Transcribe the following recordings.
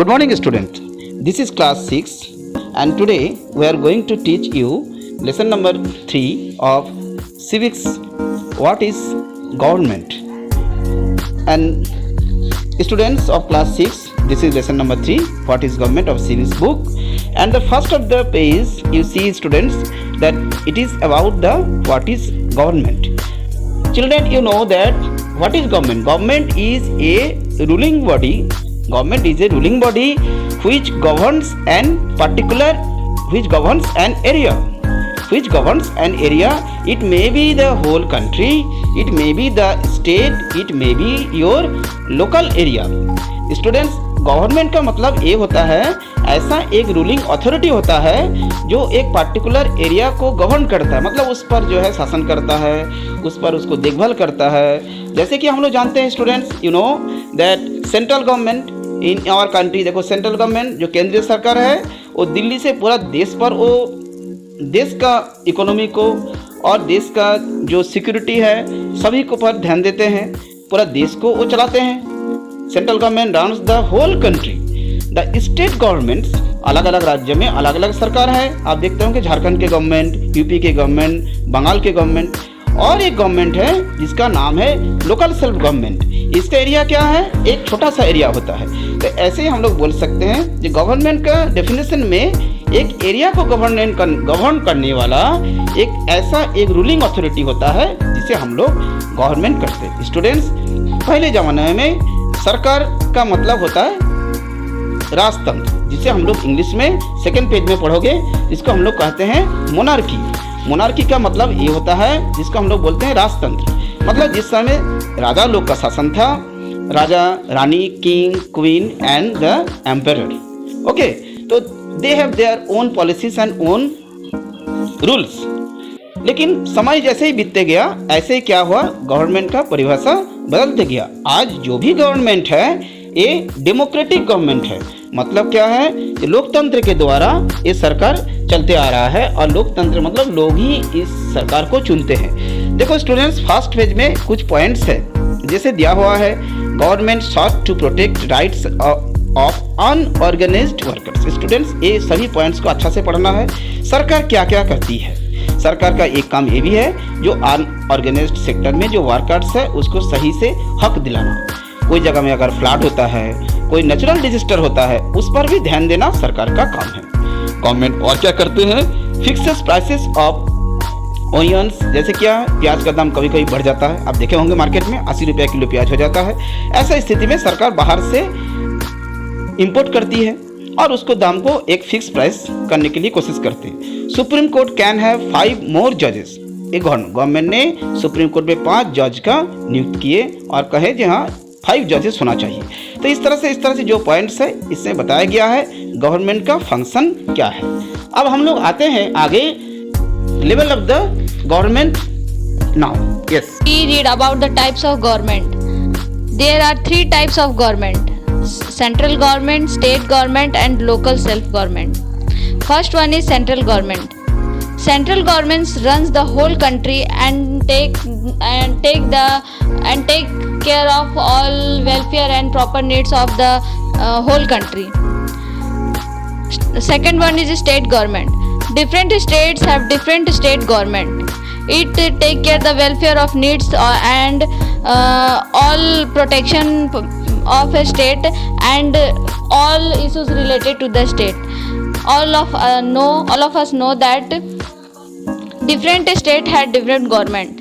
Good morning, student. This is class 6 and today we are going to teach you lesson number 3 of civics. What is government? And students of class 6, this is lesson number 3, what is government of civics book. And the first of the page you see, students, that it is about the what is government. Children, you know that what is government? Government is a ruling body. Government is a ruling body which governs an area. It may be the whole country, it may be the state, it may be your local area. Students, government का मतलब ये होता है ऐसा एक ruling authority होता है जो एक पार्टिकुलर एरिया को गवर्न करता है, मतलब उस पर जो है शासन करता है, उस पर उसको देखभाल करता है। जैसे कि हम लोग जानते हैं students, you know that central government in our country, देखो सेंट्रल गवर्नमेंट जो केंद्रीय सरकार है वो दिल्ली से पूरा देश पर वो देश का इकोनॉमी को और देश का जो सिक्योरिटी है सभी को पर ध्यान देते हैं, पूरा देश को वो चलाते हैं। Central government runs the whole country. The state governments, अलग अलग राज्य में अलग अलग सरकार है। आप देखते होंगे झारखंड के गवर्नमेंट, यूपी के गवर्नमेंट, बंगाल के गवर्नमेंट, और एक गवर्नमेंट है जिसका नाम है लोकल सेल्फ गवर्नमेंट। इसका एरिया क्या है? एक छोटा सा एरिया होता है। तो ऐसे ही हम लोग बोल सकते हैं कि गवर्नमेंट का डेफिनेशन में एक एरिया को गवर्न करने वाला एक ऐसा एक रूलिंग अथॉरिटी होता है जिसे हम लोग गवर्नमेंट करते हैं। स्टूडेंट्स, पहले ज़माने में सरकार का मतलब होता है राजतंत्र, जिसे हम लोग इंग्लिश में सेकेंड पेज में पढ़ोगे, इसको हम लोग कहते हैं मोनार्की। मोनार्की का मतलब ये होता है जिसको हम लोग बोलते हैं राजतंत्र, मतलब जिस समय राजा लोग का शासन था, राजा रानी, king, queen and the emperor. Okay, तो they have their own policies and own rules. लेकिन समय जैसे ही बीतते गया ऐसे ही क्या हुआ, गवर्नमेंट का परिभाषा बदलते गया। आज जो भी गवर्नमेंट है ये डेमोक्रेटिक गवर्नमेंट है। मतलब क्या है कि लोकतंत्र के द्वारा ये सरकार चलते आ रहा है, और लोकतंत्र मतलब लोग ही इस सरकार को चुनते हैं। देखो स्टूडेंट्स, फर्स्ट पेज में कुछ पॉइंट्स है जैसे दिया हुआ है, government sought to protect rights of unorganized workers. Students, ये सभी पॉइंट्स को अच्छा से पढ़ना है। सरकार क्या क्या करती है? सरकार का एक काम ये भी है जो अनऑर्गेनाइज्ड सेक्टर में जो वर्कर्स है उसको सही से हक दिलाना। कोई जगह में अगर फ्लड होता है, कोई नेचुरल डिजास्टर होता है, उस पर भी ध्यान देना सरकार का काम है। गवर्नमेंट और क्या करते हैं? फिक्सेस प्राइसेस ऑफ ओनियंस, जैसे क्या प्याज का दाम कभी कभी बढ़ जाता है, आप देखे होंगे मार्केट में 80 रुपये किलो प्याज हो जाता है। ऐसा स्थिति में सरकार बाहर से इंपोर्ट करती है और उसको दाम को एक फिक्स प्राइस करने के लिए कोशिश करते हैं। सुप्रीम कोर्ट कैन हैव 5 मोर जजेस। एक गवर्नमेंट ने सुप्रीम कोर्ट में 5 जज का नियुक्त किए और कहे कि हाँ 5 जजेस होना चाहिए। तो इस तरह से जो पॉइंट्स है इसमें बताया गया है गवर्नमेंट का फंक्शन क्या है। अब हम लोग आते हैं आगे, level of the government now. Yes, We read about the types of government. There are 3 types of government: central government, state government and local self government. First one is central government. Central government runs the whole country and take care of all welfare and proper needs of the whole country. Second one is state government. Different states have different state government. It take care the welfare of needs and all protection of a state and all issues related to the state. All of us know that different state had different government.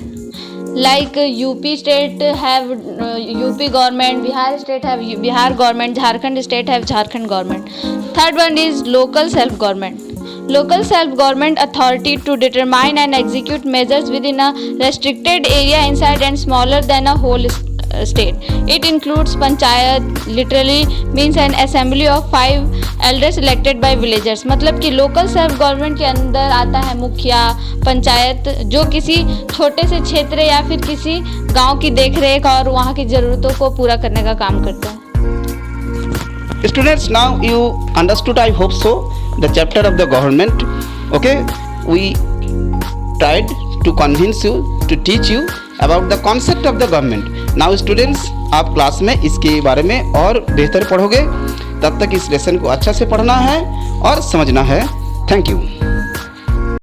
Like UP state have UP government, Bihar state have Bihar government, Jharkhand state have Jharkhand government. Third one is local self government. Local self government authority to determine and execute measures within a restricted area inside and smaller than a whole state. It includes panchayat, literally means an assembly of 5 elders elected by villagers. मतलब कि local self government के अंदर आता है मुखिया, पंचायत, जो किसी छोटे से क्षेत्र या फिर किसी गांव की देखरेख और वहां की ज़रूरतों को पूरा करने का काम करता है। Students, now you understood, I hope so, the chapter of the government. Okay, we tried to convince you, to teach you about the concept of the government. Now students, आप क्लास में इसके बारे में और बेहतर पढ़ोगे। तब तक इस लेसन को अच्छा से पढ़ना है और समझना है। Thank you.